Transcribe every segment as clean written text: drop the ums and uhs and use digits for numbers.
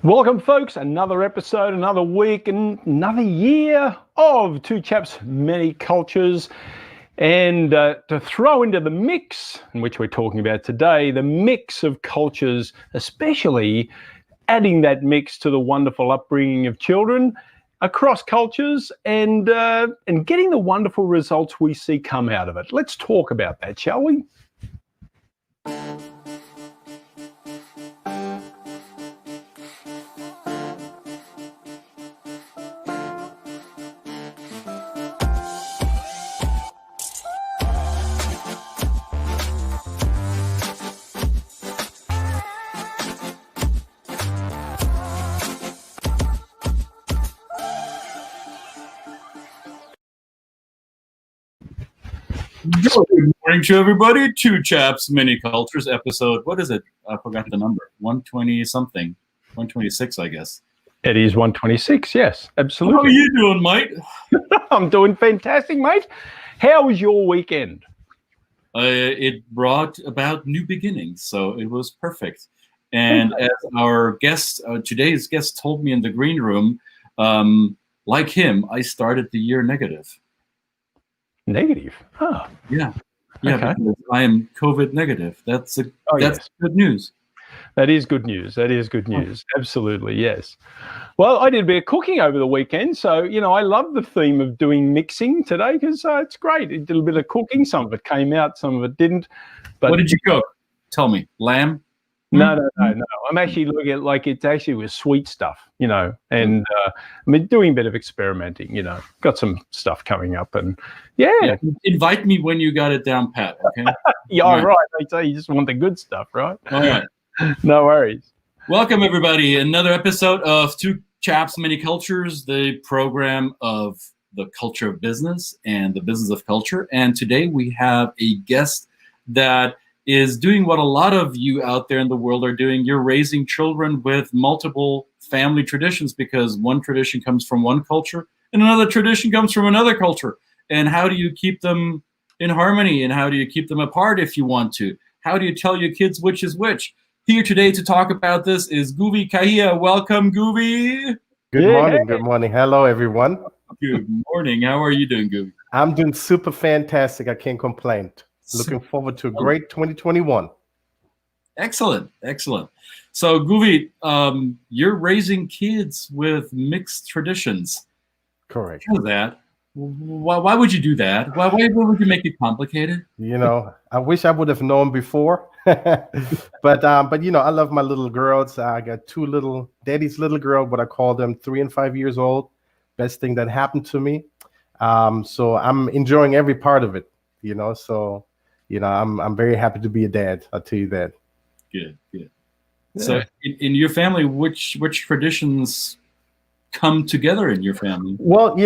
Welcome, folks. Another episode, another week, and another year of Two Chaps, Many Cultures. And to throw into the mix, in which we're talking about today, the mix of cultures, especially adding that mix to the wonderful upbringing of children across cultures and getting the wonderful results we see come out of it. Let's talk about that, shall we? Good morning to everybody. Two Chaps, Many Cultures, episode, what is it? I forgot the number. 120 something. 126, I guess. It is 126, yes, absolutely. How are you doing, mate? I'm doing fantastic, mate. How was your weekend? It brought about new beginnings, so it was perfect. And as our guest, today's guest told me in the green room, like him, I started the year negative. Negative? Oh. Yeah, Okay. because I am COVID negative. That's Yes. good news. That is good news. That is good news. Absolutely, yes. Well, I did a bit of cooking over the weekend, so, I love the theme of doing mixing today because it's great. I did a bit of cooking. Some of it came out, some of it didn't. But What did you cook? Tell me. Lamb? No. I'm actually looking at it's actually with sweet stuff, and doing a bit of experimenting, got some stuff coming up and yeah. Invite me when you got it down pat, okay? Yeah, right. They say you just want the good stuff, right? All right. No worries. Welcome, everybody. Another episode of Two Chaps, Many Cultures, the program of the culture of business and the business of culture. And today we have a guest that is doing what a lot of you out there in the world are doing. You're raising children with multiple family traditions because one tradition comes from one culture and another tradition comes from another culture. And how do you keep them in harmony? And how do you keep them apart if you want to? How do you tell your kids which is which? Here today to talk about this is Nguvi Kahiha. Welcome, Nguvi. Good morning. Good morning. Hello, everyone. Good morning. How are you doing, Nguvi? I'm doing super fantastic. I can't complain. Looking forward to a great 2021. Excellent. So, Nguvi, you're raising kids with mixed traditions. Correct. How is that? Why would you do that? Why would you make it complicated? I wish I would have known before. but I love my little girls. I got two daddy's little girl, but I call them 3 and 5 years old. Best thing that happened to me. So I'm enjoying every part of it, So, I'm very happy to be a dad. I'll tell you that. Good. Yeah. So in your family, which traditions come together in your family? Well,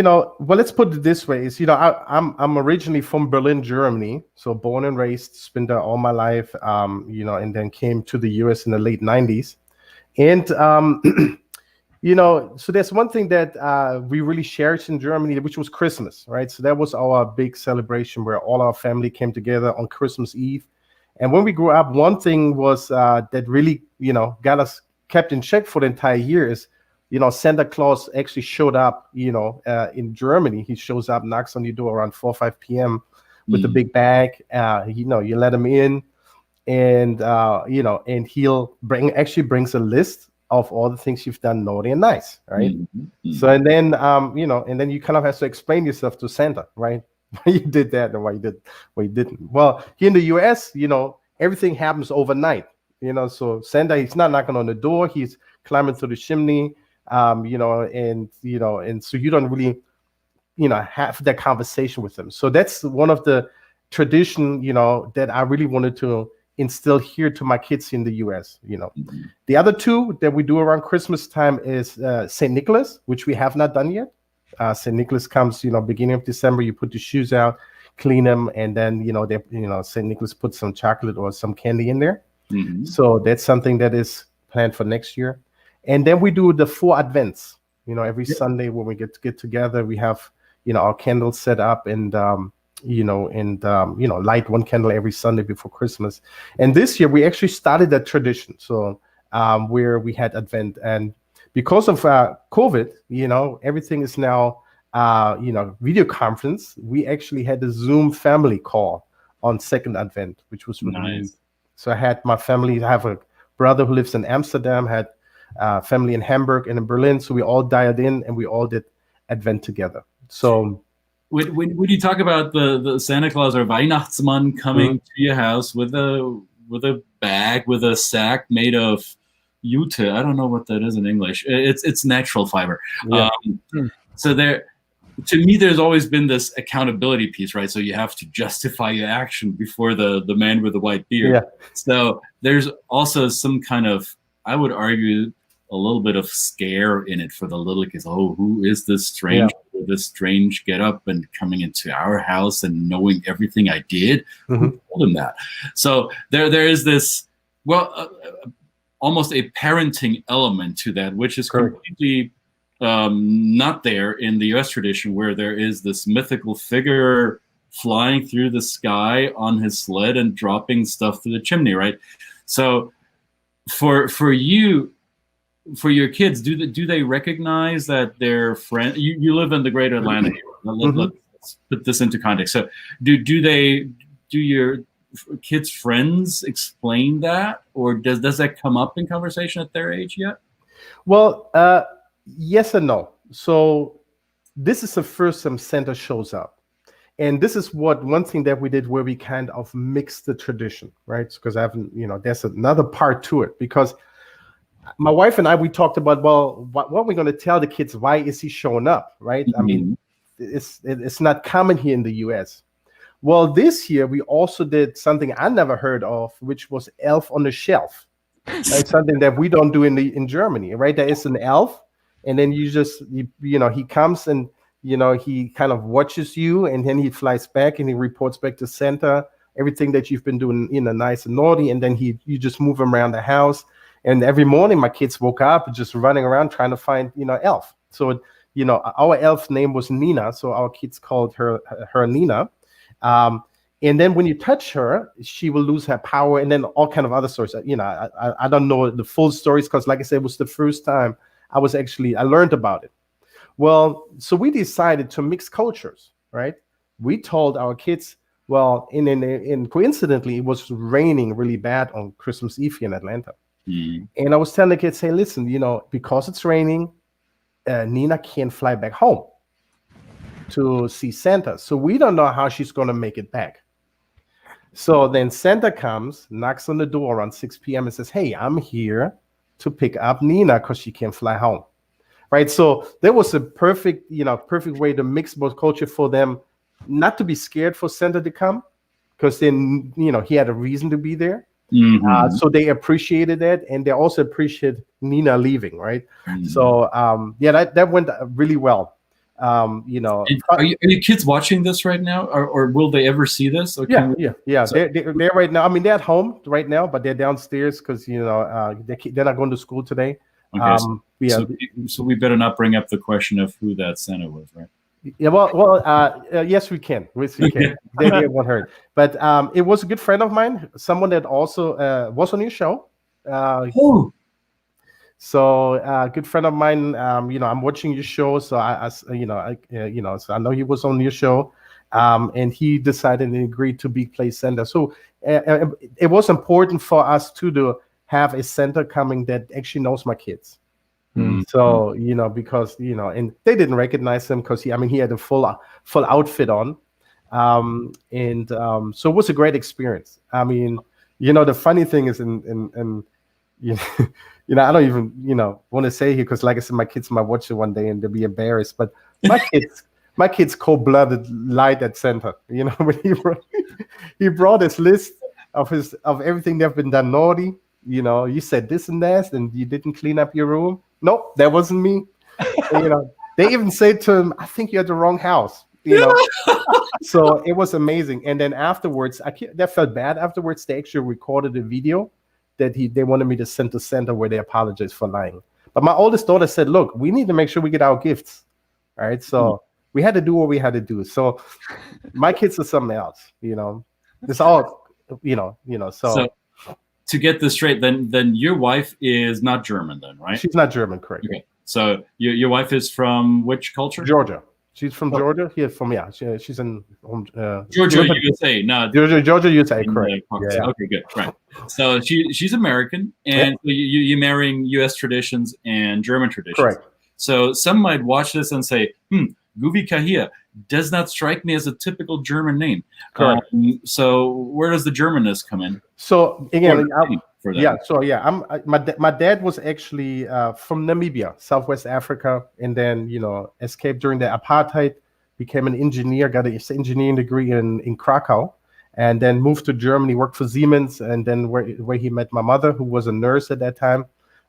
let's put it this way: I'm originally from Berlin, Germany, so born and raised, spent there all my life, and then came to the U.S. in the late '90s, and so there's one thing that we really cherished in Germany, which was Christmas, right? So that was our big celebration where all our family came together on Christmas Eve, and when we grew up, one thing was that really, got us kept in check for the entire year is. Santa Claus actually showed up, in Germany. He shows up, knocks on your door around 4 or 5 p.m. with a big bag. You let him in and, and he'll brings a list of all the things you've done naughty and nice, right? Mm-hmm. So, and then you kind of have to explain yourself to Santa, right? Why you did that and why you didn't. Well, here in the U.S., everything happens overnight, so Santa, he's not knocking on the door. He's climbing through the chimney. And so you don't really, have that conversation with them. So that's one of the tradition, that I really wanted to instill here to my kids in the U.S. Mm-hmm. The other two that we do around Christmas time is St. Nicholas, which we have not done yet. St. Nicholas comes, beginning of December. You put the shoes out, clean them, and then St. Nicholas puts some chocolate or some candy in there. Mm-hmm. So that's something that is planned for next year. And then we do the 4 Advents, every Sunday when we get together, we have, our candles set up and, light one candle every Sunday before Christmas. And this year we actually started that tradition. So where we had Advent and because of COVID, everything is now, video conference. We actually had a Zoom family call on second Advent, which was really Nice. neat. So I had my family. I have a brother who lives in Amsterdam, had family in Hamburg and in Berlin. So we all dialed in and we all did Advent together. So when you talk about the Santa Claus or Weihnachtsmann coming to your house with a bag, with a sack made of jute, I don't know what that is in English. It's natural fiber. Yeah. So to me, there's always been this accountability piece, right? So you have to justify your action before the man with the white beard. Yeah. So there's also some kind of, I would argue, a little bit of scare in it for the little kids. Oh, who is this strange, this strange get up and coming into our house and knowing everything I did? Who told him that? So there is this, almost a parenting element to that, which is completely not there in the US tradition, where there is this mythical figure flying through the sky on his sled and dropping stuff through the chimney, right? So for you, for your kids, do they recognize that their friend? You live in the greater Atlanta area. Let's put this into context. So do your kids' friends explain that, or does that come up in conversation at their age yet? Well, yes and no. So this is the first time Santa shows up. And this is one thing that we did where we kind of mixed the tradition, right? Because I haven't, there's another part to it. Because my wife and I, we talked about, well, what are we going to tell the kids? Why is he showing up, right? I mean, it's not common here in the US. Well, this year we also did something I never heard of, which was elf on the shelf. Right? Something that we don't do in Germany, right? There is an elf, and then he comes and he kind of watches you, and then he flies back and he reports back to Santa everything that you've been doing, nice and naughty, and then you just move him around the house. And every morning my kids woke up just running around trying to find elf. So our elf name was Nina, so our kids called her Nina. And then when you touch her, she will lose her power, and then all kind of other stories. I don't know the full stories because, like I said, it was the first time I learned about it. Well, so we decided to mix cultures, right? We told our kids, well, and coincidentally, it was raining really bad on Christmas Eve here in Atlanta. And I was telling the kids, hey, listen, because it's raining, Nina can't fly back home to see Santa. So we don't know how she's going to make it back. So then Santa comes, knocks on the door around 6 p.m. and says, hey, I'm here to pick up Nina because she can't fly home. Right. So there was a perfect way to mix both culture for them, not to be scared for Santa to come, because then, he had a reason to be there. So they appreciated that, and they also appreciated Nina leaving, right? So that went really well. Are your kids watching this right now, or will they ever see this? Or yeah. They're right now. I mean, they're at home right now, but they're downstairs because they're not going to school today. Okay, so we better not bring up the question of who that Santa was, right? Yeah, yes, we can. Yes, we can. They won't hurt. But it was a good friend of mine, someone that also was on your show. So a good friend of mine. I'm watching your show, so so I know he was on your show, and he decided and agreed to play Santa. So it was important for us to have a Santa coming that actually knows my kids. So because and they didn't recognize him because he had a full outfit on, so it was a great experience. I mean, the funny thing is, I don't even want to say here because, like I said, my kids might watch it one day and they'll be embarrassed. But my kids cold-blooded lied at Santa. When he brought his list of everything they've been done naughty. You said this and that, and you didn't clean up your room. Nope, that wasn't me. They even said to him, I think you're at the wrong house. So it was amazing. And then afterwards, that felt bad. Afterwards, they actually recorded a video that they wanted me to send to Santa where they apologized for lying. But my oldest daughter said, look, we need to make sure we get our gifts. All right, so we had to do what we had to do. So my kids are something else. It's all, so to get this straight, then your wife is not German, then, right? She's not German, correct? Okay. So your wife is from which culture? Georgia. She's from Georgia. Here from she's in Georgia, USA, not Georgia, USA, correct? Yeah. Okay, good. Right. So she's American, and you're marrying U.S. traditions and German traditions. Correct. So some might watch this and say, Nguvi Kahiha does not strike me as a typical German name. Correct. So where does the Germanness come in? So again, my dad was actually from Namibia, Southwest Africa, and then escaped during the apartheid, became an engineer, got an engineering degree in Krakow, and then moved to Germany, worked for Siemens, and then where he met my mother, who was a nurse at that time,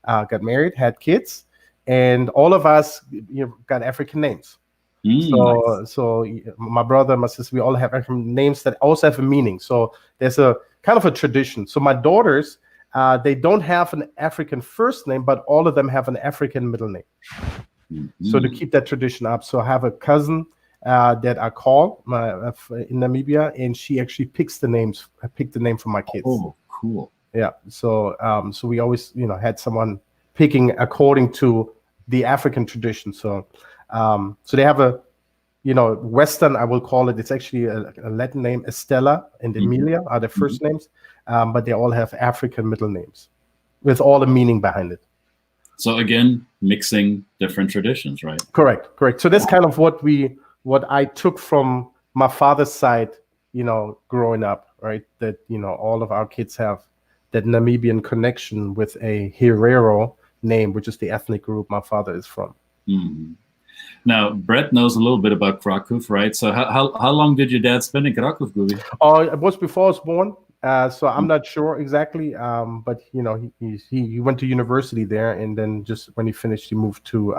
got married, had kids, and all of us got African names. So my brother, my sister, we all have African names that also have a meaning. So there's a kind of a tradition. So my daughters, they don't have an African first name, but all of them have an African middle name. So to keep that tradition up. So I have a cousin that I call in Namibia, and she actually picks the names. I picked the name for my kids. Oh, cool. Yeah. So so we always had someone picking according to the African tradition. So so they have a Western, I will call it. It's actually a Latin name. Estella and Emilia are their first names, but they all have African middle names with all the meaning behind it. So again, mixing different traditions, right? Correct. So that's kind of what I took from my father's side, growing up, right? That all of our kids have that Namibian connection with a Herero name, which is the ethnic group my father is from. Mm-hmm. Now, Brett knows a little bit about Krakow, right? So how long did your dad spend in Krakow, Nguvi? It was before I was born, so I'm not sure exactly. But he went to university there, and then just when he finished, he moved to.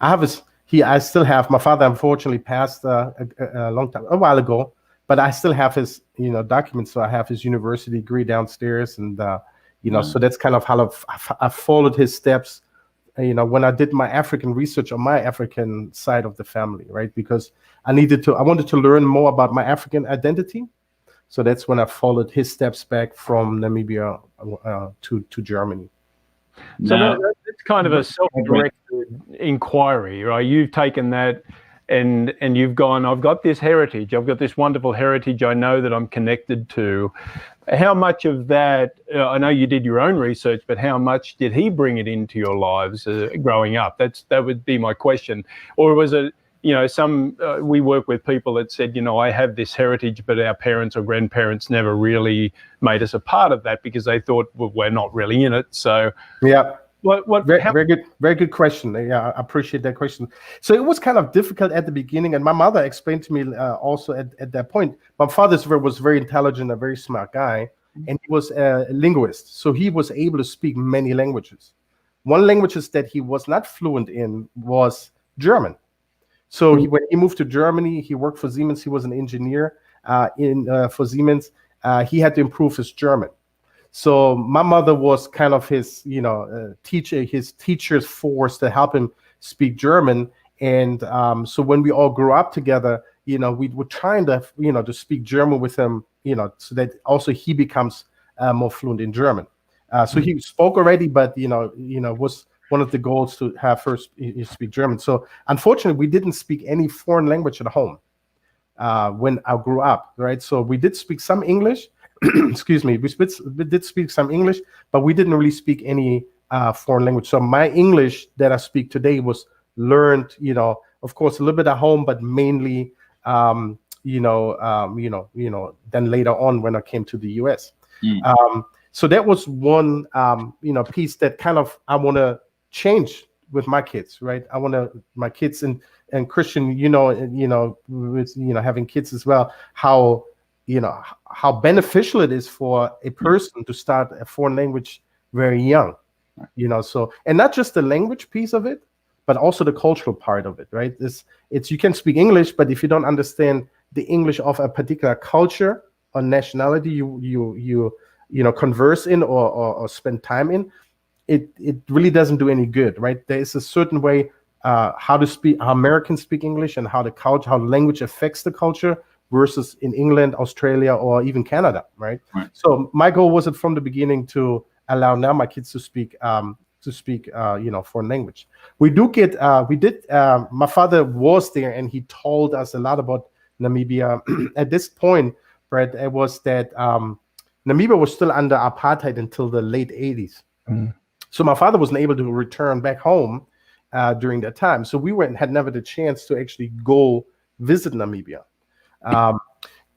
I still have my father. Unfortunately, passed a while ago, but I still have his documents. So I have his university degree downstairs, and so that's kind of how I followed his steps. When I did my African research on my African side of the family, right? Because I wanted to learn more about my African identity. So that's when I followed his steps back from Namibia to Germany. So that's kind of a self-directed inquiry, right? You've taken that and you've gone, I've got this heritage. I've got this wonderful heritage I know that I'm connected to. How much of that, I know you did your own research, but how much did he bring it into your lives growing up? That would be my question. Or was it, we work with people that said, I have this heritage, but our parents or grandparents never really made us a part of that because they thought, well, we're not really in it. So yeah. Very good question. Yeah, I appreciate that question. So it was kind of difficult at the beginning, and my mother explained to me also at that point. My father was very intelligent, a very smart guy, and he was a linguist. So he was able to speak many languages. One language that he was not fluent in was German. So when he moved to Germany, he worked for Siemens. He was an engineer for Siemens. He had to improve his German. So my mother was kind of his, his teacher's force to help him speak German. And so when we all grew up together, we were trying to, to speak German with him, so that also he becomes more fluent in German. So he spoke already, but was one of the goals to have her speak German. So unfortunately, we didn't speak any foreign language at home when I grew up, right? So we did speak some English. Excuse me, we did speak some English, but we didn't really speak any foreign language. So my English that I speak today was learned, of course, a little bit at home, but mainly, then later on when I came to the US. So that was one, piece that kind of I want to change with my kids, right? I want my kids and Christian, with having kids as well, how beneficial it is for a person to start a foreign language very young, so, and not just the language piece of it, but also the cultural part of it, right? It's you can speak English, but if you don't understand the English of a particular culture or nationality you converse in or spend time in, it really doesn't do any good, right? There is a certain way how Americans speak English and how the language affects the culture versus in England, Australia, or even Canada, right? Right. So my goal was from the beginning to allow now my kids to speak foreign language. We did. My father was there, and he told us a lot about Namibia. At this point, Brett, it was that Namibia was still under apartheid until the late 80s. So my father wasn't able to return back home during that time. So we had never the chance to actually go visit Namibia.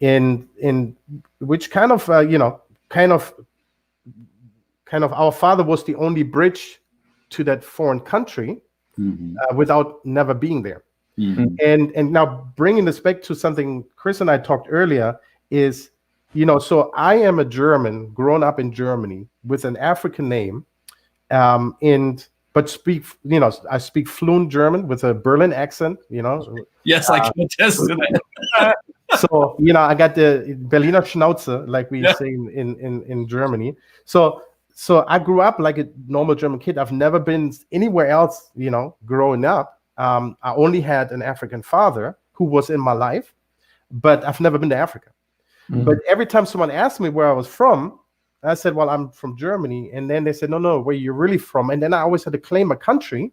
In which kind of our father was the only bridge to that foreign country without never being there. And now bringing this back to something Chris and I talked earlier is, so I am a German, grown up in Germany with an African name, but I speak fluent German with a Berlin accent, Yes, I can attest to that. So, I got the Berliner Schnauze, like we say in Germany. So I grew up like a normal German kid. I've never been anywhere else, growing up. I only had an African father who was in my life, but I've never been to Africa. But every time someone asked me where I was from, I said, well, I'm from Germany. And then they said, no, where you're really from? And then I always had to claim a country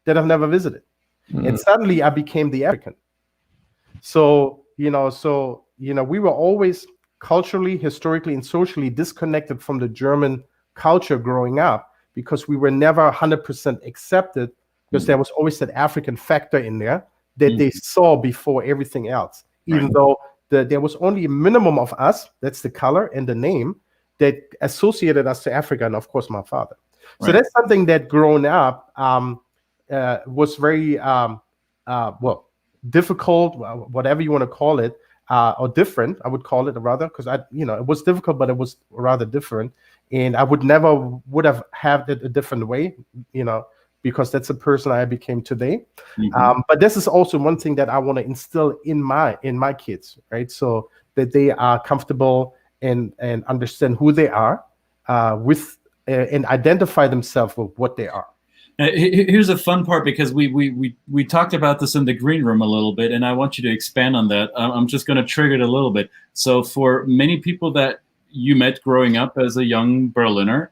that I've never visited. And suddenly I became the African. So, we were always culturally, historically, and socially disconnected from the German culture growing up because we were never 100% accepted because there was always that African factor in there that they saw before everything else, even though there was only a minimum of us, that's the color and the name, that associated us to Africa, and of course my father. So that's something that growing up was very difficult, whatever you want to call it, or different, I would call it rather, because it was difficult, but it was rather different, and I would have had it a different way, because that's the person I became today. But this is also one thing that I want to instill in my kids, right? So that they are comfortable and understand who they are and identify themselves with what they are. Here's a fun part, because we talked about this in the green room a little bit, and I want you to expand on that. I'm just going to trigger it a little bit. So for many people that you met growing up as a young Berliner,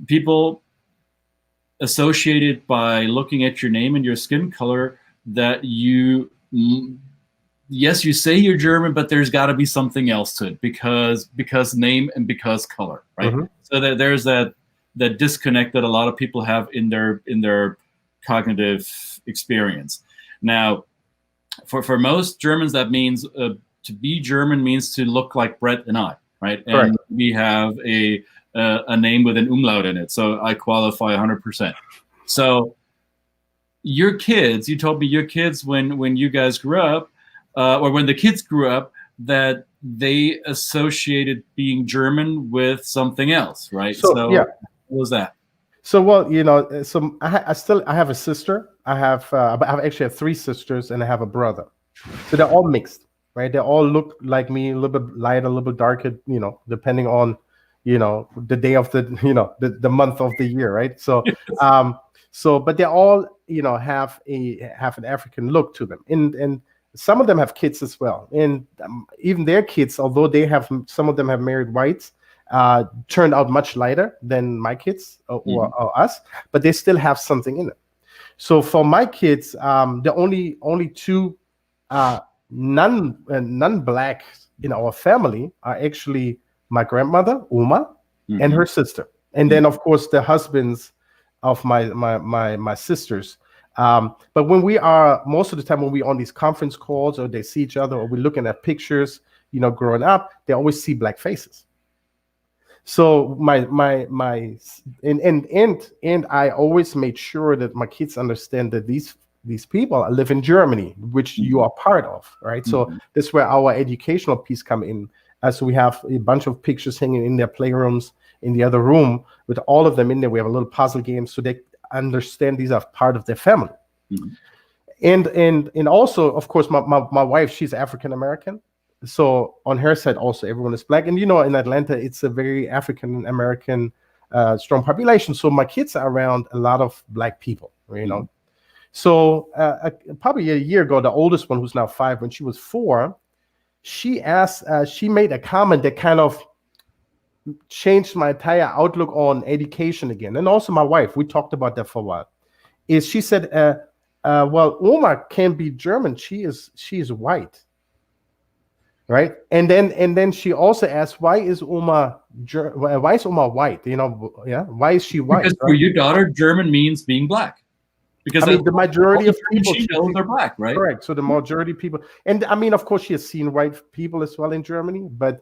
people associated by looking at your name and your skin color that you say you're German, but there's got to be something else to it because name and because color, right? So that there's that disconnect that a lot of people have in their cognitive experience. Now, for most Germans, that means to be German means to look like Brett and I, right? And we have a name with an umlaut in it, so I qualify 100%. So your kids, you told me your kids when you guys grew up, or when the kids grew up, that they associated being German with something else, right? So what was that? So so I have a sister. I actually have 3 sisters, and I have a brother. So they're all mixed, right? They all look like me, a little bit lighter, a little bit darker, depending on the day of the month of the year, right? So but they all have an African look to them, and some of them have kids as well, and even their kids, although some of them have married whites, turned out much lighter than my kids or us, but they still have something in it. So for my kids, the only 2 non-black in our family are actually my grandmother Uma and her sister, and then of course the husbands of my sisters. But when most of the time when we're on these conference calls, or they see each other, or we're looking at pictures, growing up, they always see black faces. So and I always made sure that my kids understand that these people live in Germany, which you are part of, right? So that's where our educational piece come in. So we have a bunch of pictures hanging in their playrooms in the other room with all of them in there. We have a little puzzle game, so they understand these are part of their family. And also, of course, my wife, she's African American. So on her side also everyone is black, and in Atlanta it's a very African American strong population, so my kids are around a lot of black people, So probably a year ago, the oldest one, who's now 5, when she was 4, she made a comment that kind of changed my entire outlook on education again. And also my wife, we talked about that for a while. Is she said, well, Oma can't be German. She is white. Right. And then she also asked, why is Oma white? You know, yeah. Why is she white? Because for your daughter, German means being black. Because I mean, the majority of people she knows are black, right? Correct. So the majority of people, and I mean, of course, she has seen white people as well in Germany, but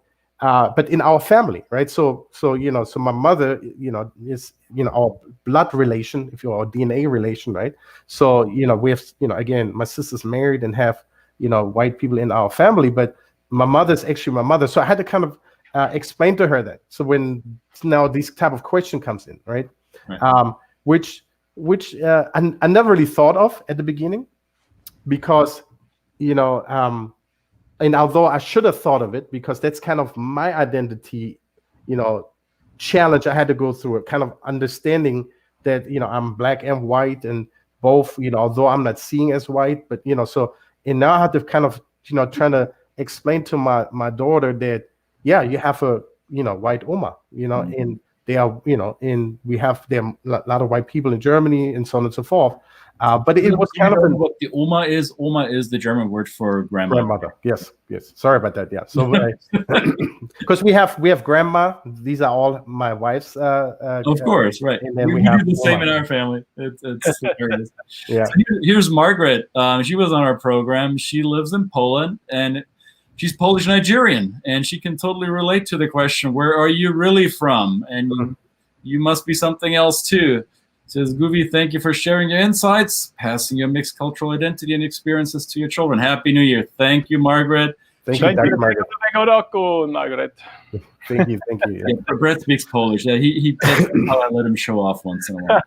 in our family, right? So you know, so my mother, you know, is, you know, our blood relation, if you're a DNA relation, right? So, you know, we have, you know, again, my sister's married and have, you know, white people in our family, but my mother's actually my mother. So I had to kind of explain to her that. So when now this type of question comes in, right? Which I never really thought of at the beginning, because, you know, and although I should have thought of it, because that's kind of my identity, you know, challenge I had to go through, kind of understanding that, you know, I'm black and white, and both, you know, although I'm not seeing as white, but, you know, so, and now I have to kind of, you know, trying to explain to my daughter that, yeah, you have a, you know, white Oma, you know, and they are, you know, and we have there a lot of white people in Germany and so on and so forth. But it was kind of what the Oma is. Oma is the German word for grandmother. Yes. Sorry about that. Yeah. So because we have grandma. These are all my wife's. Of course, right. And then we have do the Oma. same in our family. It's hilarious. Yeah. So here's Margaret. She was on our program. She lives in Poland, and she's Polish Nigerian, and she can totally relate to the question, "Where are you really from?" And you must be something else too. Says, Nguvi, thank you for sharing your insights, passing your mixed cultural identity and experiences to your children. Happy New Year. Thank you, Margaret. Thank you, Dr. Margaret. Margaret. Thank you. Yeah, Brett speaks Polish. Yeah, that's how I let him show off once in a while.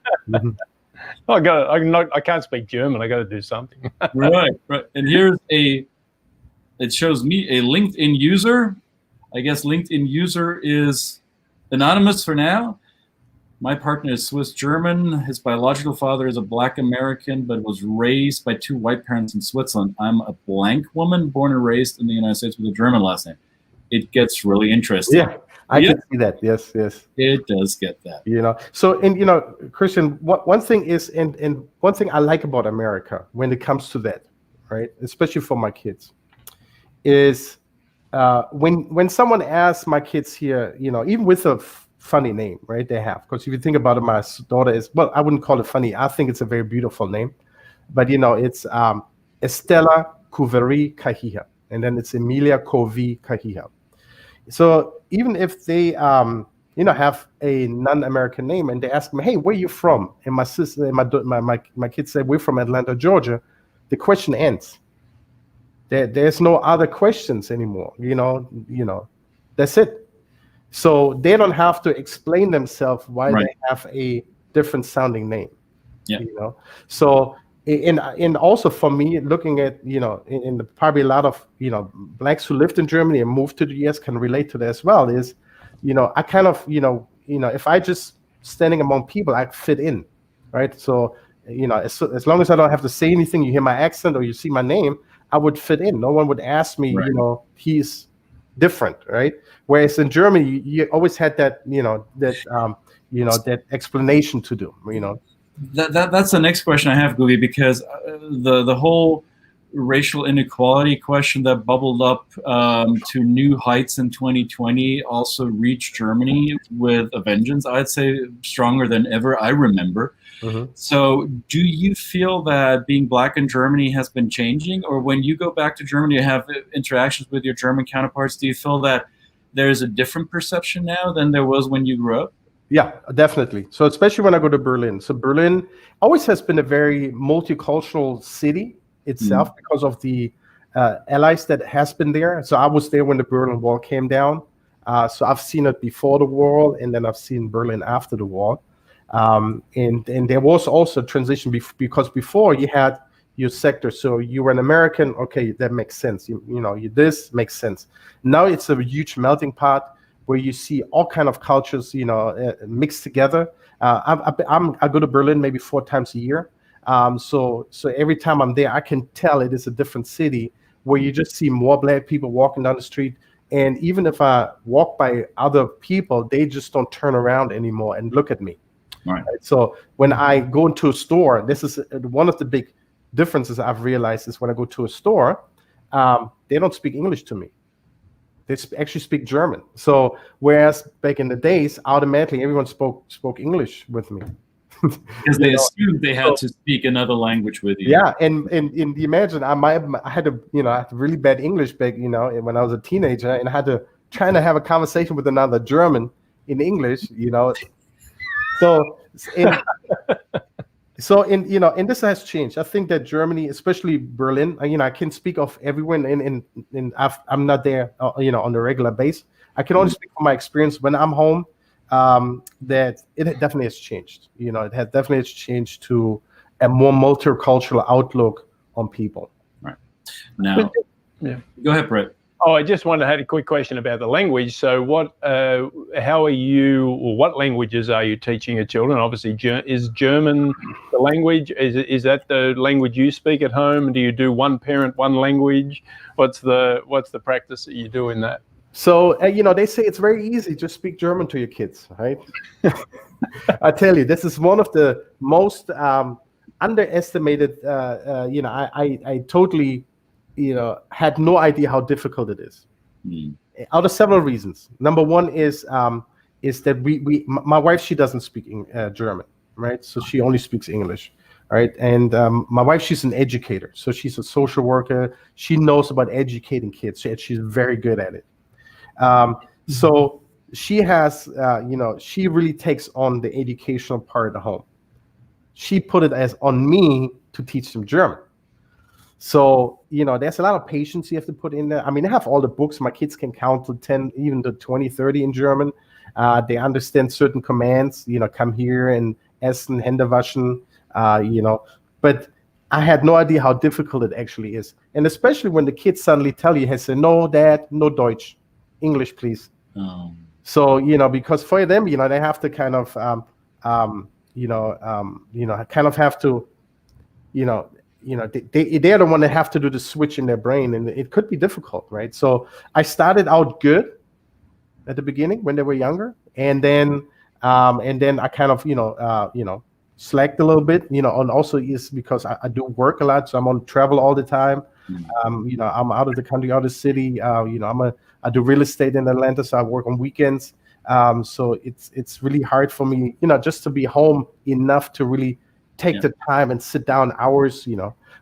I can't speak German. I got to do something. Right. And here's it shows me a LinkedIn user. I guess LinkedIn user is anonymous for now. My partner is Swiss German. His biological father is a black American, but was raised by 2 white parents in Switzerland. I'm a blank woman born and raised in the United States with a German last name. It gets really interesting. Yeah, I can see that. Yes. It does get that. You know, so, and, you know, Christian, one thing is, and one thing I like about America when it comes to that, right, especially for my kids, is when someone asks my kids here, you know, even with a funny name, right? They have, because if you think about it, my daughter is, well, I wouldn't call it funny. I think it's a very beautiful name, but, you know, it's Estela Nguvi Kahiha, and then it's Emilia Nguvi Kahiha. So even if they, you know, have a non-American name, and they ask me, hey, where are you from? And my sister and my kids say, we're from Atlanta, Georgia. The question ends. There's no other questions anymore. You know, that's it. So they don't have to explain themselves why they have a different sounding name. Yeah. You know, so and also for me, looking at, you know, in probably a lot of, you know, blacks who lived in Germany and moved to the US can relate to that as well, is, you know, I kind of, you know, if I just standing among people, I fit in, right? So, you know, as long as I don't have to say anything, you hear my accent or you see my name, I would fit in. No one would ask me, you know, he's different, right? Whereas in Germany, you always had that, you know, that explanation to do, you know. That's the next question I have, Nguvi, because the whole racial inequality question that bubbled up to new heights in 2020 also reached Germany with a vengeance, I'd say stronger than ever I remember. So do you feel that being black in Germany has been changing? Or when you go back to Germany to have interactions with your German counterparts, do you feel that there's a different perception now than there was when you grew up? Yeah, definitely. So especially when I go to Berlin. So Berlin always has been a very multicultural city itself because of the allies that has been there. So I was there when the Berlin Wall came down. So I've seen it before the wall, and then I've seen Berlin after the wall. And there was also a transition because before you had your sector. So you were an American, okay, that makes sense. You know, this makes sense. Now it's a huge melting pot where you see all kind of cultures, you know, mixed together. I go to Berlin maybe 4 times a year. So every time I'm there, I can tell it is a different city where you just see more black people walking down the street. And even if I walk by other people, they just don't turn around anymore and look at me. Right. So when I go into a store, this is one of the big differences I've realized is when I go to a store, they don't speak English to me. They actually speak German. So whereas back in the days, automatically everyone spoke English with me. Because they assumed they had to speak another language with you. Yeah, and imagine I had I had really bad English back, when I was a teenager, and I had to trying to have a conversation with another German in English, So and this has changed. I think that Germany, especially Berlin, I can speak of everyone, and I'm not there, on a regular basis. I can only speak from my experience when I'm home. That it definitely has changed. It has definitely changed to a more multicultural outlook on people. Right. Now, Go ahead, Brett. Oh, I just wanted to have a quick question about the language. So how are you, or what languages are you teaching your children? Obviously, is German the language? Is that the language you speak at home? Do you do one parent, one language? What's the practice that you do in that? So, they say it's very easy. Just speak German to your kids, right? I tell you, this is one of the most underestimated, I totally, had no idea how difficult it is. Out of several reasons. Number one is that my wife, she doesn't speak German, right? So she only speaks English, right? And my wife, she's an educator. So she's a social worker. She knows about educating kids. She's very good at it. So she has, she really takes on the educational part of the home. She put it as on me to teach them German. So, there's a lot of patience you have to put in there. I mean, I have all the books. My kids can count to 10, even to 20, 30 in German. They understand certain commands, come here and essen, Hände waschen, but I had no idea how difficult it actually is. And especially when the kids suddenly tell you, say, no, Dad, no Deutsch, English, please. So, because for them, they have to kind of, kind of have to, they're the one that have to do the switch in their brain, and it could be difficult, right? So I started out good at the beginning when they were younger, and then I kind of slacked a little bit, and also is because I do work a lot, so I'm on travel all the time. I'm out of the country, out of the city. I do real estate in Atlanta, so I work on weekends. So it's really hard for me, just to be home enough to really take the time and sit down hours.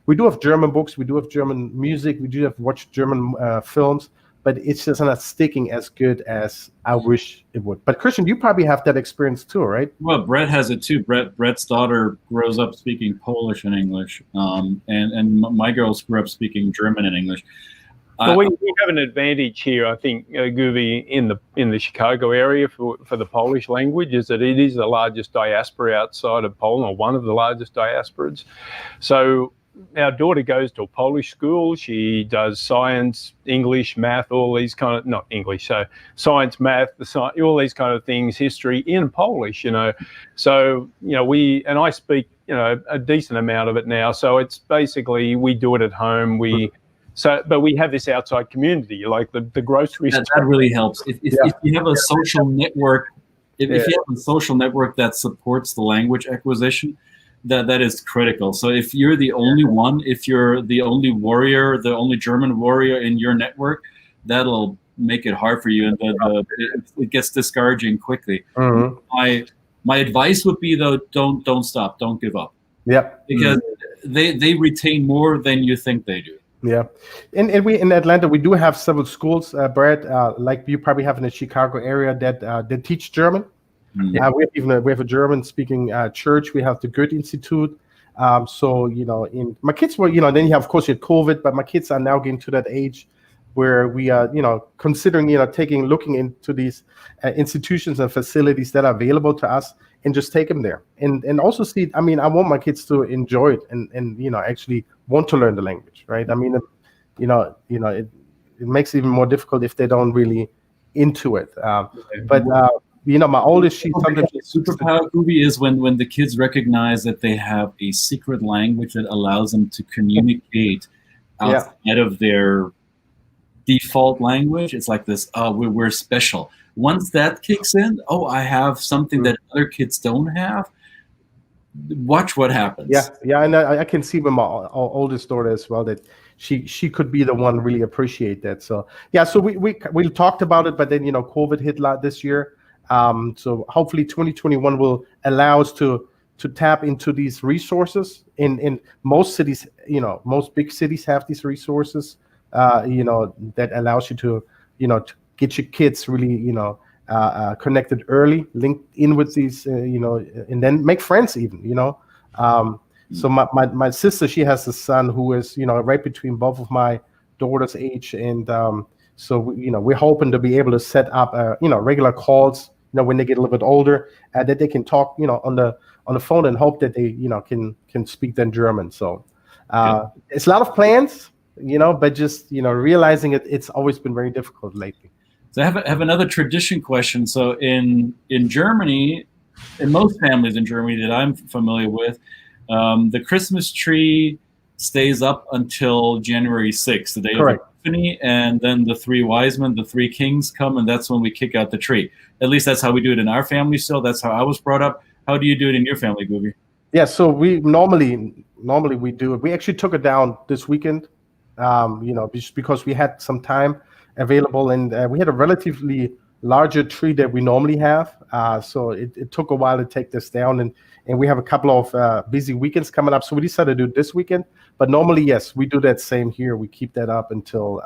We do have German books, we do have German music, we do have watched German films, but it's just not sticking as good as I wish it would. But Christian, you probably have that experience too, right? Well, Brett has it too. Brett's daughter grows up speaking Polish and English, and my girls grew up speaking German and English. Well, we have an advantage here, I think, Nguvi, in the Chicago area for the Polish language, is that it is the largest diaspora outside of Poland, or one of the largest diasporas. So our daughter goes to a Polish school. She does science, English, math, all these kind of, not English, so science, math, all these kind of things, history in Polish, So, I speak, a decent amount of it now. So it's basically, we do it at home. But we have this outside community, like the grocery store. That really helps. If you have a social network, if you have a social network that supports the language acquisition, that is critical. So if you're the only one, if you're the only warrior, the only German warrior in your network, that'll make it hard for you, and it gets discouraging quickly. My advice would be, though, don't stop, don't give up. Because they retain more than you think they do. Yeah, and we in Atlanta, we do have several schools, Brad, like you probably have in the Chicago area, that teach German. We have a German-speaking church. We have the Goethe Institute. So in my kids were, then you have, of course, you had COVID, but my kids are now getting to that age where we are, considering, looking into these institutions and facilities that are available to us, and just take them there, and also see. I mean, I want my kids to enjoy it and actually want to learn the language, right? I mean, it makes it even more difficult if they don't really into it. But My oldest, she sometimes superpower movie is when the kids recognize that they have a secret language that allows them to communicate outside of their default language. It's like this, we're special. Once that kicks in, I have something that other kids don't have. Watch what happens. Yeah, and I can see with my oldest daughter as well that she could be the one to really appreciate that. So so we talked about it, but then COVID hit this year. So hopefully 2021 will allow us to tap into these resources. In most cities, most big cities have these resources. That allows you to to get your kids really connected early, linked in with these and then make friends even. So my sister, she has a son who is right between both of my daughter's age, and so we're hoping to be able to set up regular calls when they get a little bit older, that they can talk on the phone, and hope that they can speak then German. So it's a lot of plans, but just realizing it's always been very difficult lately. So I have another tradition question. So in Germany, in most families in Germany that I'm familiar with, the Christmas tree stays up until January 6th, the day of Epiphany, and then the three wise men, the three kings come, and that's when we kick out the tree. At least that's how we do it in our family still. That's how I was brought up. How do you do it in your family, Nguvi? Yeah, so we normally we do it. We actually took it down this weekend, just because we had some time available, and we had a relatively larger tree that we normally have. So it took a while to take this down, and we have a couple of busy weekends coming up. So we decided to do it this weekend. But normally, yes, we do that same here. We keep that up until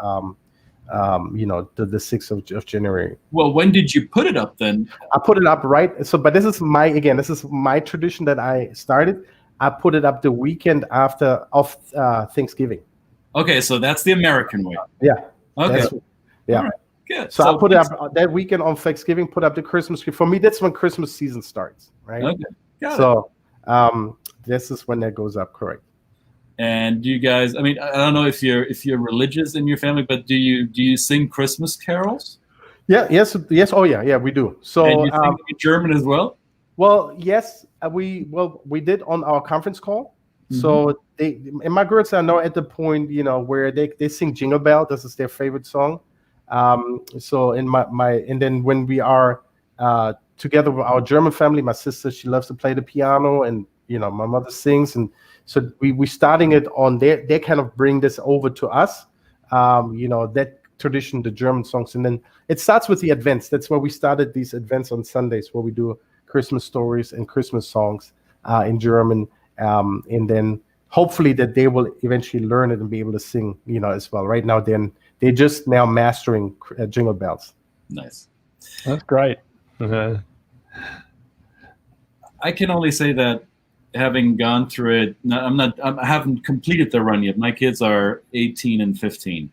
the 6th of January. Well, when did you put it up then? I put it up but this is my tradition that I started. I put it up the weekend after of Thanksgiving. Okay, so that's the American way. Yeah. Okay. Yeah. All right. Good. So I put it up that weekend on Thanksgiving. Put up the Christmas tree. For me, that's when Christmas season starts, right? Okay. Got it. This is when that goes up. Correct. And do you guys? I mean, I don't know if you're religious in your family, but do you sing Christmas carols? Yeah. Yes. Oh, yeah. We do. So and you sing in German as well? Well, yes. We did on our conference call. Mm-hmm. So and my girls are now at the point where they sing Jingle Bell. This is their favorite song. So and then when we are together with our German family, my sister, she loves to play the piano, and my mother sings, and so we starting it on they kind of bring this over to us, that tradition, the German songs, and then it starts with the Advents. That's where we started these Advents on Sundays, where we do Christmas stories and Christmas songs in German, and then hopefully that they will eventually learn it and be able to sing, as well. Right now, then they're just now mastering Jingle Bells. Nice. That's great. Uh-huh. I can only say that having gone through it, I haven't completed the run yet. My kids are 18 and 15.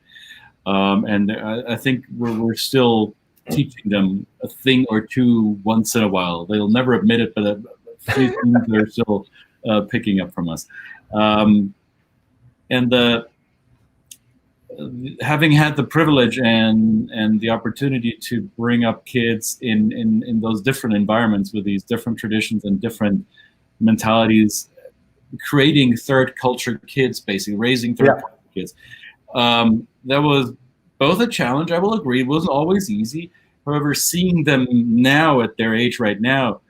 And I think we're still teaching them a thing or two once in a while. They'll never admit it, but a few things they're still picking up from us. And having had the privilege and the opportunity to bring up kids in those different environments with these different traditions and different mentalities, creating third culture kids, basically raising third culture kids, that was both a challenge, I will agree. It wasn't always easy. However, seeing them now at their age right now,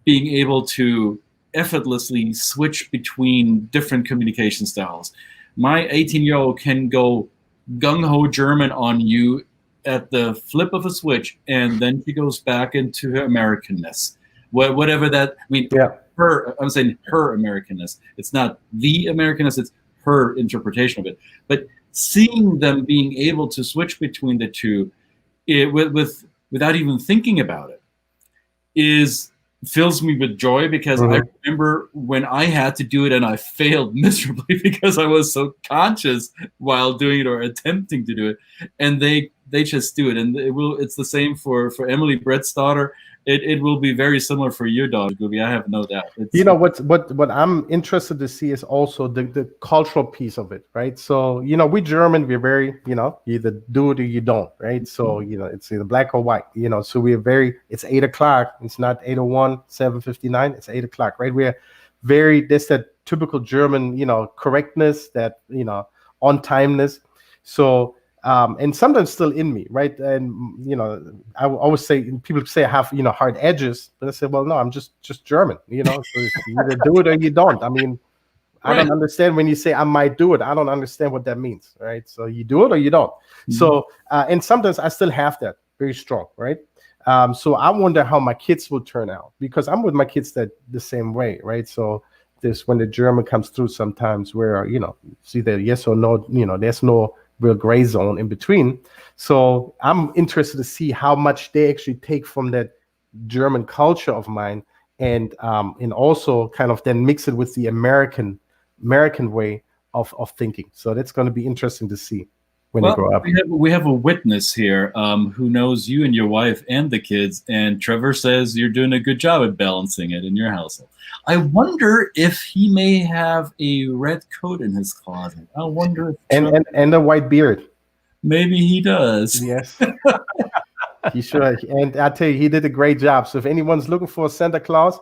being able to effortlessly switch between different communication styles. My 18-year-old can go gung-ho German on you at the flip of a switch, and then she goes back into her Americanness. Whatever that, I'm saying her Americanness. It's not the Americanness, it's her interpretation of it. But seeing them being able to switch between the two without even thinking about it fills me with joy, because I remember when I had to do it and I failed miserably because I was so conscious while doing it or attempting to do it, and they just do it. And it's the same for Emily, Brett's daughter. it will be very similar for your daughter, Nguvi. I have no doubt. What I'm interested to see is also the cultural piece of it, right? So we German, we're very you either do it or you don't, right? So it's either black or white, so we're very, it's 8:00, it's not 8:01, 7:59, it's 8:00, right? We're very, there's that typical German correctness, that on timeness. So and sometimes still in me, right? And I always say, people say I have hard edges, but I say, well, no, I'm just German, so you either do it or you don't. I mean, I don't understand when you say I might do it. I don't understand what that means, right? So you do it or you don't. So and sometimes I still have that very strong, right? So I wonder how my kids will turn out, because I'm with my kids that the same way, right? So this, when the German comes through sometimes, where it's either yes or no, there's no real gray zone in between. So I'm interested to see how much they actually take from that German culture of mine, and also kind of then mix it with the American way of thinking. So that's going to be interesting to see when they grow up. We have a witness here who knows you and your wife and the kids, and Trevor says you're doing a good job at balancing it in your household. I wonder if he may have a red coat in his closet. I wonder if and a white beard. Maybe he does. Yes. He should. And I tell you, he did a great job. So if anyone's looking for a Santa Claus,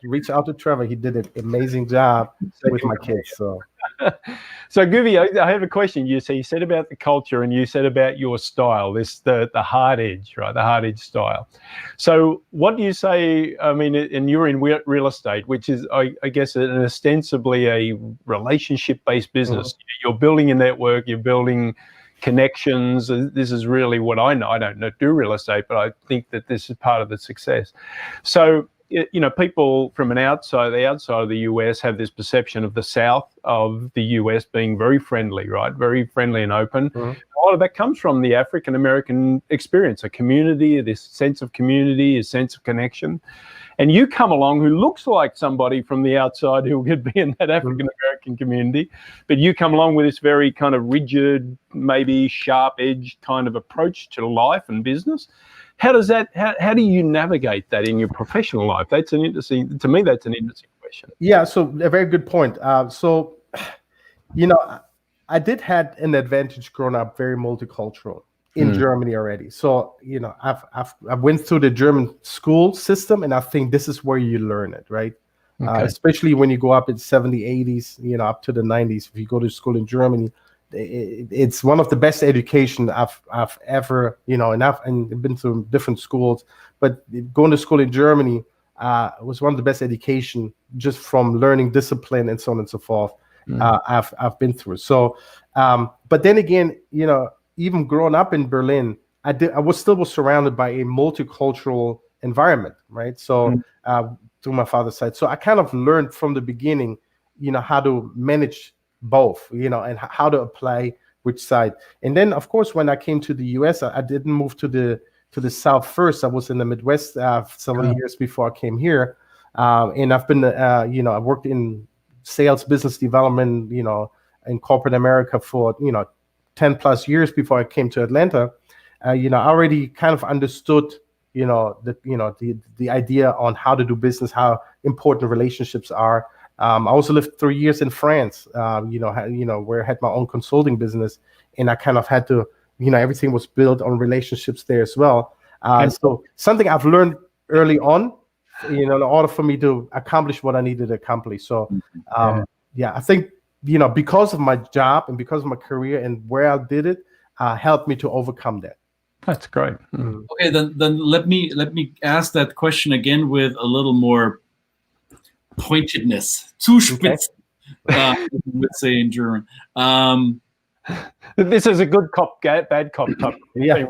reach out to Trevor. He did an amazing job with my kids. So Nguvi, I have a question. You said about the culture, and you said about your style, the hard edge, right? The hard edge style. So what do you say? I mean, and you're in real estate, which is, I guess, an ostensibly a relationship-based business. You're building a network. You're building connections. This is really what I know. I don't do real estate, but I think that this is part of the success. So people from the outside of the US have this perception of the South of the US being very friendly, right? Very friendly and open. A lot of that comes from the African American experience, a community, this sense of community, a sense of connection. And you come along who looks like somebody from the outside who could be in that African American community, but you come along with this very kind of rigid, maybe sharp-edged kind of approach to life and business. How do you navigate that in your professional life? To me, that's an interesting question. Yeah, so a very good point. I did have an advantage growing up very multicultural in Germany already. So, I went through the German school system, and I think this is where you learn it, right? Okay. Especially when you go up in 70s, 80s, up to the 90s. If you go to school in Germany, it's one of the best education I've ever, and I've been to different schools, but going to school in Germany was one of the best education, just from learning discipline and so on and so forth. I've been through. So, but then again, even growing up in Berlin, I was surrounded by a multicultural environment, right? So through my father's side, so I kind of learned from the beginning, how to manage both, and how to apply which side. And then, of course, when I came to the US, I didn't move to the South first. I was in the Midwest several years before I came here, and I've been, I worked in sales, business development, in corporate America for 10 plus years before I came to Atlanta. I already kind of understood, the idea on how to do business, how important relationships are. I also lived 3 years in France, where I had my own consulting business, and I kind of had to, everything was built on relationships there as well. So something I've learned early on, in order for me to accomplish what I needed to accomplish. So, I think, because of my job and because of my career and where I did it, helped me to overcome that. That's great. Okay, then let me ask that question again with a little more pointedness, Zuspitz, would say in German. This is a good cop, bad cop type. Yeah.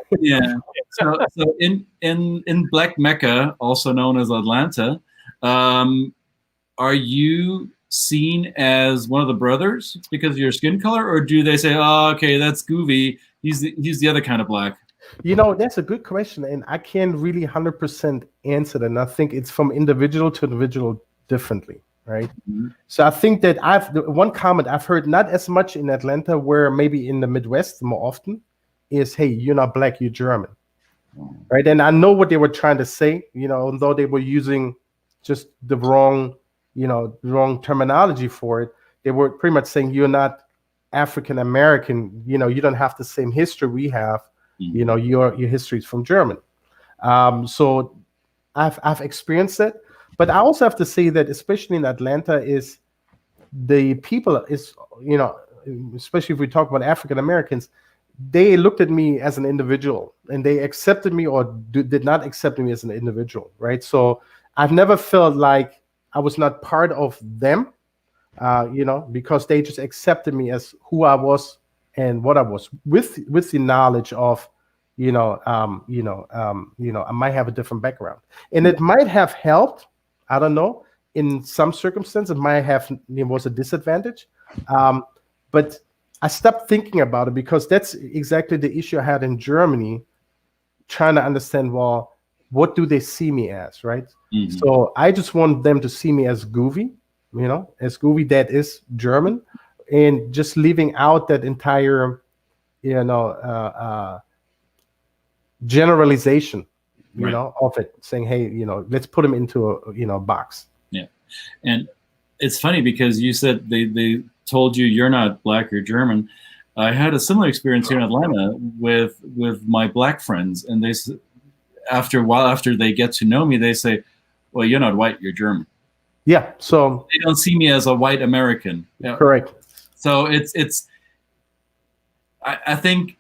So in Black Mecca, also known as Atlanta, are you seen as one of the brothers because of your skin color, or do they say, "Oh, okay, that's Nguvi. He's the other kind of black"? That's a good question, and I can't really 100% answer that. And I think it's from individual to individual differently, right? So I think that one comment I've heard, not as much in Atlanta, where maybe in the Midwest more often, is, "Hey, you're not black, you're German," right? And I know what they were trying to say, although they were using just the wrong terminology for it. They were pretty much saying you're not African American, you don't have the same history we have. Your history is from Germany. So I've experienced it, but I also have to say that especially in Atlanta is the people is, especially if we talk about African Americans, they looked at me as an individual and they accepted me or did not accept me as an individual, right? So I've never felt like I was not part of them, because they just accepted me as who I was and what I was with the knowledge of, I might have a different background, and it might have helped. I don't know. In some circumstances, it was a disadvantage, but I stopped thinking about it because that's exactly the issue I had in Germany, trying to understand, well, what do they see me as, right? So I just want them to see me as Nguvi, as Nguvi that is German, and just leaving out that entire, generalization, of it, saying, hey, let's put them into a box. Yeah, and it's funny because you said they told you you're not black, you're German. I had a similar experience here in Atlanta with my black friends, and they after a while, after they get to know me, they say, well, you're not white, you're German. Yeah, so they don't see me as a white American. Correct. So it's I think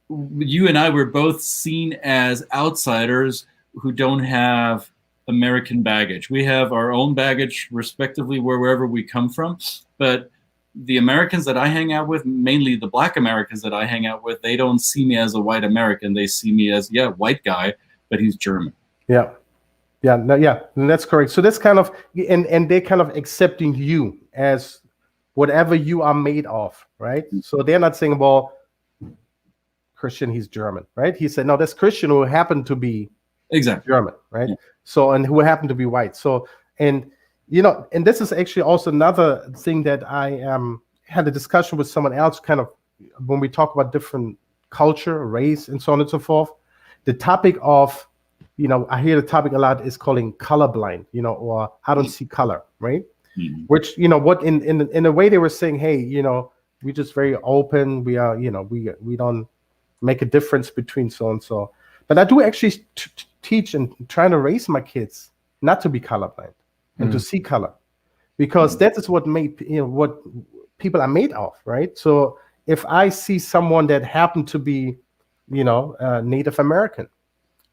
you and I were both seen as outsiders who don't have American baggage. We have our own baggage respectively wherever we come from, but the Americans that I hang out with, mainly the black Americans that I hang out with, they don't see me as a white American. They see me as, white guy, but he's German. Yeah, that's correct. So that's kind of, and they're kind of accepting you as whatever you are made of, right? So they're not saying, well, Christian, he's German, right? He said, no, that's Christian who happened to be German, right? Yeah. So, and who happened to be white. So, and this is actually also another thing that I had a discussion with someone else, kind of when we talk about different culture, race, and so on and so forth. The topic of, I hear the topic a lot is calling colorblind, or I don't see color, right? Which, what in a way they were saying, hey, we're just very open. We are, we don't make a difference between so and so. But I do actually teach and trying to raise my kids not to be colorblind and to see color, because that is what what people are made of, right? So if I see someone that happened to be, Native American,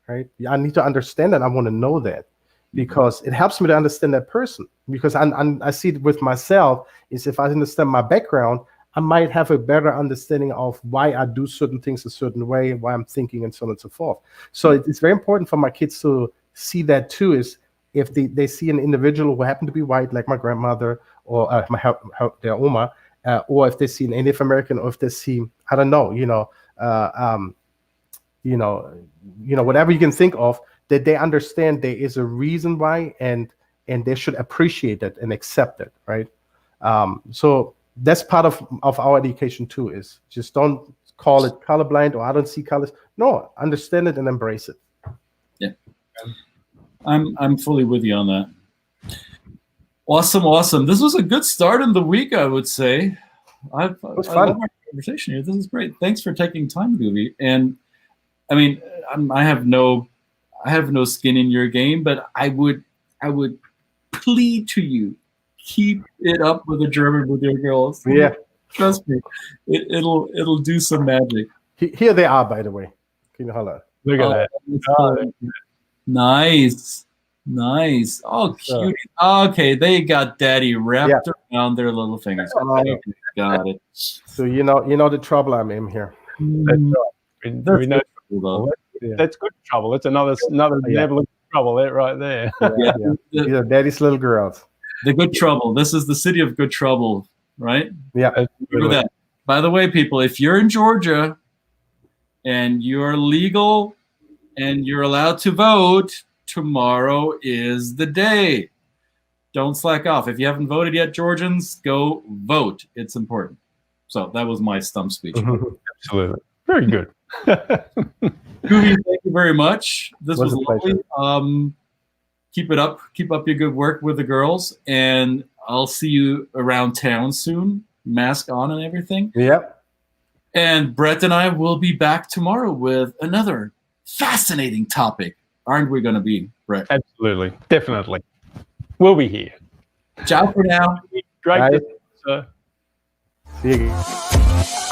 right? I need to understand that. I want to know that because it helps me to understand that person. Because I see it with myself is if I understand my background, I might have a better understanding of why I do certain things a certain way, why I'm thinking, and so on and so forth. So it's very important for my kids to see that too, is if they see an individual who happened to be white, like my grandmother or their Oma, or if they see an Native American, or if they see, I don't know, whatever you can think of, that they understand there is a reason why, and they should appreciate it and accept it, right? So that's part of our education too, is just don't call it colorblind or I don't see colors. No, understand it and embrace it. Yeah, I'm fully with you on that. Awesome. This was a good start in the week, I would say. I love our conversation here. This is great. Thanks for taking time, Nguvi. And I mean, I have no skin in your game, but I would plead to you, keep it up with the German with your girls. Yeah, trust me, it'll do some magic. Here they are, by the way. Can you holler? Look at that. Nice. Oh, cute. Okay, they got daddy wrapped around their little fingers. Got it. So you know the trouble I'm in here. We know. That's good trouble. That's another level of trouble right there. These are daddy's little girls. The good trouble. This is the city of good trouble, right? Yeah. Remember that. By the way, people, if you're in Georgia and you're legal and you're allowed to vote, tomorrow is the day. Don't slack off. If you haven't voted yet, Georgians, go vote. It's important. So that was my stump speech. Absolutely. Very good. Nguvi, thank you very much. This was a lovely. Keep it up. Keep up your good work with the girls, and I'll see you around town soon. Mask on and everything. Yep. And Brett and I will be back tomorrow with another fascinating topic. Aren't we going to be, Brett? Absolutely. Definitely. We'll be here. Ciao for now. Great. Bye. To, See you again.